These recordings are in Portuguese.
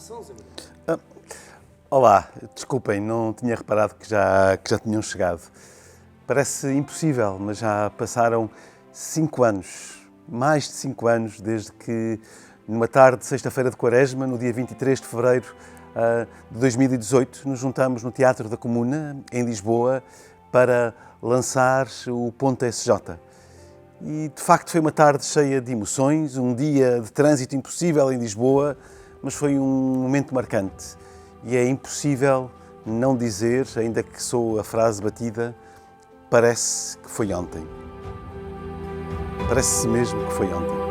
São Zé Maria. Olá, desculpem, não tinha reparado que já tinham chegado. Parece impossível, mas já passaram 5 anos, mais de 5 anos, desde que, numa tarde de sexta-feira de Quaresma, no dia 23 de fevereiro de 2018, nos juntamos no Teatro da Comuna, em Lisboa, para lançar o Ponto SJ. E, de facto, foi uma tarde cheia de emoções, um dia de trânsito impossível em Lisboa, mas foi um momento marcante. E é impossível não dizer, ainda que sou a frase batida, parece que foi ontem. Parece mesmo que foi ontem.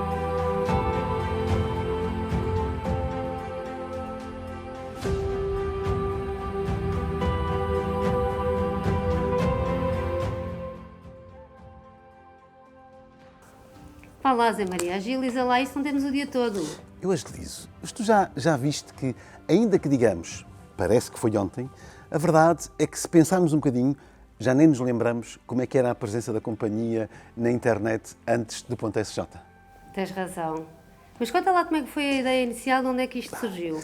Vá lá, Zé Maria, agiliza lá, isso não temos o dia todo. Eu agilizo. Mas tu já viste que, ainda que digamos, parece que foi ontem, a verdade é que se pensarmos um bocadinho, já nem nos lembramos como é que era a presença da companhia na internet antes do Ponto SJ. Tens razão. Mas conta lá como é que foi a ideia inicial, de onde é que isto surgiu?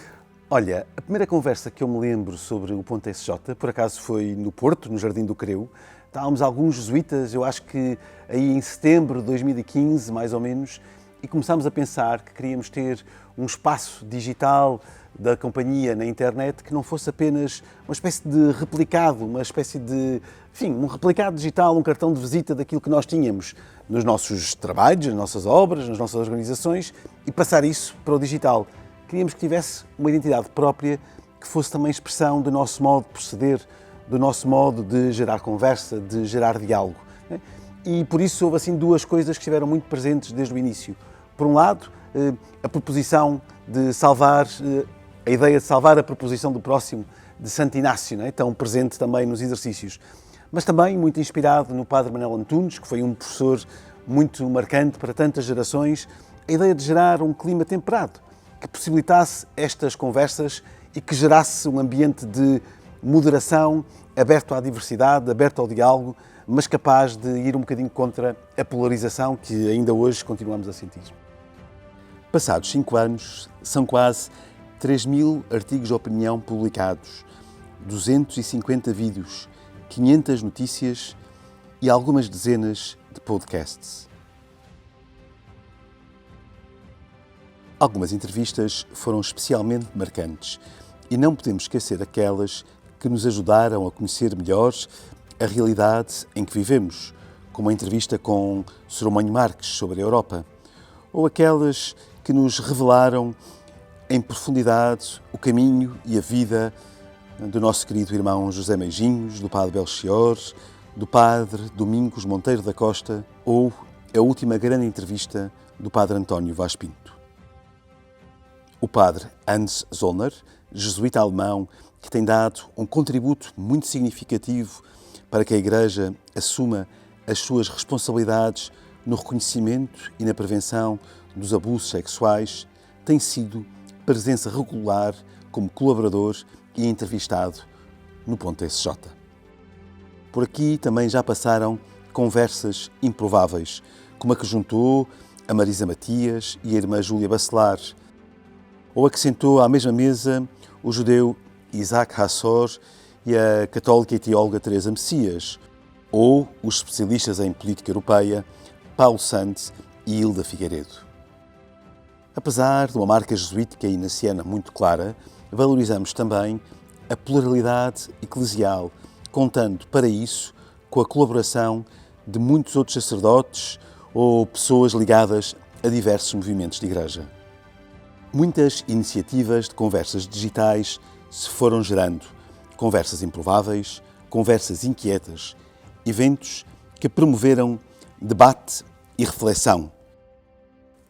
Olha, a primeira conversa que eu me lembro sobre o Ponto SJ, por acaso foi no Porto, no Jardim do Creu. Estávamos alguns jesuítas, eu acho que aí em setembro de 2015, mais ou menos, e começámos a pensar que queríamos ter um espaço digital da companhia na internet que não fosse apenas uma espécie de replicado, uma espécie de, enfim, um replicado digital, um cartão de visita daquilo que nós tínhamos nos nossos trabalhos, nas nossas obras, nas nossas organizações, e passar isso para o digital. Queríamos que tivesse uma identidade própria, que fosse também expressão do nosso modo de proceder, do nosso modo de gerar conversa, de gerar diálogo. E por isso houve assim duas coisas que estiveram muito presentes desde o início. Por um lado, a proposição de salvar, a ideia de salvar a proposição do próximo, de Santo Inácio, tão presente também nos exercícios. Mas também muito inspirado no Padre Manuel Antunes, que foi um professor muito marcante para tantas gerações, a ideia de gerar um clima temperado, que possibilitasse estas conversas e que gerasse um ambiente de moderação, aberto à diversidade, aberto ao diálogo, mas capaz de ir um bocadinho contra a polarização que ainda hoje continuamos a sentir. Passados 5 anos, são quase 3.000 artigos de opinião publicados, 250 vídeos, 500 notícias e algumas dezenas de podcasts. Algumas entrevistas foram especialmente marcantes e não podemos esquecer aquelas que nos ajudaram a conhecer melhor a realidade em que vivemos, como a entrevista com Soromonho Marques sobre a Europa, ou aquelas que nos revelaram em profundidade o caminho e a vida do nosso querido irmão José Meijinhos, do Padre Belchior, do Padre Domingos Monteiro da Costa, ou a última grande entrevista do Padre António Vaz Pinto. O Padre Hans Zollner, jesuíta alemão, que tem dado um contributo muito significativo para que a Igreja assuma as suas responsabilidades no reconhecimento e na prevenção dos abusos sexuais, tem sido presença regular como colaborador e entrevistado no Ponto SJ. Por aqui também já passaram conversas improváveis, como a que juntou a Marisa Matias e a irmã Júlia Bacelar, ou a que sentou à mesma mesa o judeu Isaac Hassor e a católica e teóloga Teresa Messias, ou os especialistas em política europeia Paulo Santos e Hilda Figueiredo. Apesar de uma marca jesuítica e inaciana muito clara, valorizamos também a pluralidade eclesial, contando para isso com a colaboração de muitos outros sacerdotes ou pessoas ligadas a diversos movimentos de igreja. Muitas iniciativas de conversas digitais se foram gerando, conversas improváveis, conversas inquietas, eventos que promoveram debate e reflexão.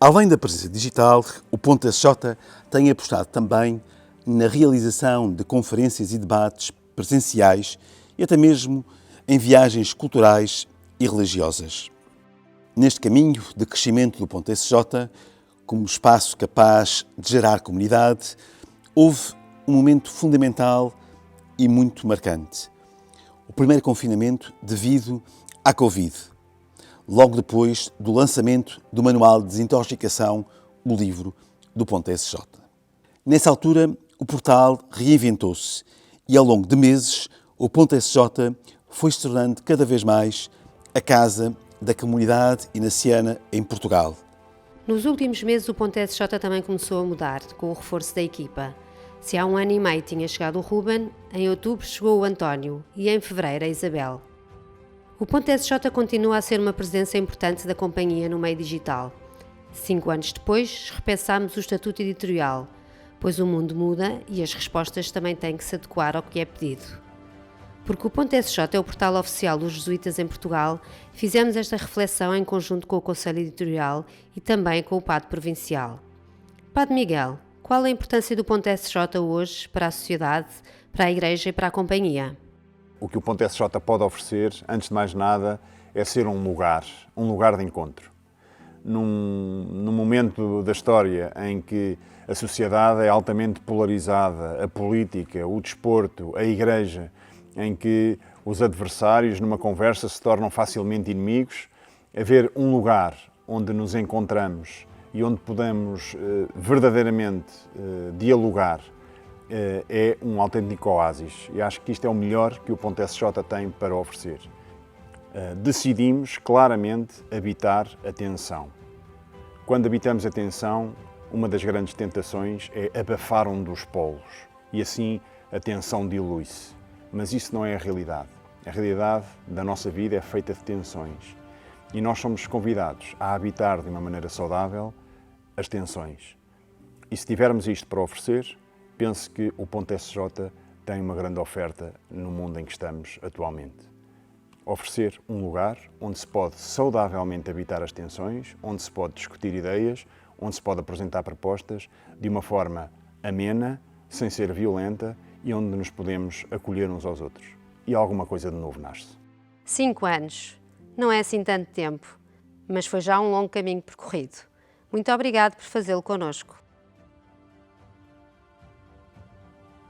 Além da presença digital, o Ponto SJ tem apostado também na realização de conferências e debates presenciais e até mesmo em viagens culturais e religiosas. Neste caminho de crescimento do Ponto SJ, como espaço capaz de gerar comunidade, houve um momento fundamental e muito marcante. O primeiro confinamento devido à Covid, logo depois do lançamento do Manual de Desintoxicação, o livro do Ponto SJ. Nessa altura, o portal reinventou-se e, ao longo de meses, o Ponto SJ foi se tornando cada vez mais a casa da comunidade inaciana em Portugal. Nos últimos meses o Ponto SJ também começou a mudar, com o reforço da equipa. Se há 1 ano e meio tinha chegado o Ruben, em outubro chegou o António e em fevereiro a Isabel. O Ponto SJ continua a ser uma presença importante da companhia no meio digital. 5 anos depois, repensámos o estatuto editorial, pois o mundo muda e as respostas também têm que se adequar ao que é pedido. Porque o Ponto SJ é o portal oficial dos jesuítas em Portugal, fizemos esta reflexão em conjunto com o Conselho Editorial e também com o Padre Provincial. Padre Miguel, qual a importância do Ponto SJ hoje para a sociedade, para a Igreja e para a companhia? O que o Ponto SJ pode oferecer, antes de mais nada, é ser um lugar de encontro. Num momento da história em que a sociedade é altamente polarizada, a política, o desporto, a Igreja, em que os adversários numa conversa se tornam facilmente inimigos, haver um lugar onde nos encontramos e onde podemos verdadeiramente dialogar é um autêntico oásis. E acho que isto é o melhor que o Ponto SJ tem para oferecer. Decidimos claramente habitar a tensão. Quando habitamos a tensão, uma das grandes tentações é abafar um dos polos e assim a tensão dilui-se. Mas isso não é a realidade. A realidade da nossa vida é feita de tensões e nós somos convidados a habitar de uma maneira saudável as tensões. E se tivermos isto para oferecer, penso que o Ponto SJ tem uma grande oferta no mundo em que estamos atualmente. Oferecer um lugar onde se pode saudavelmente habitar as tensões, onde se pode discutir ideias, onde se pode apresentar propostas de uma forma amena, sem ser violenta e onde nos podemos acolher uns aos outros. E alguma coisa de novo nasce. 5 anos. Não é assim tanto tempo, mas foi já um longo caminho percorrido. Muito obrigado por fazê-lo connosco.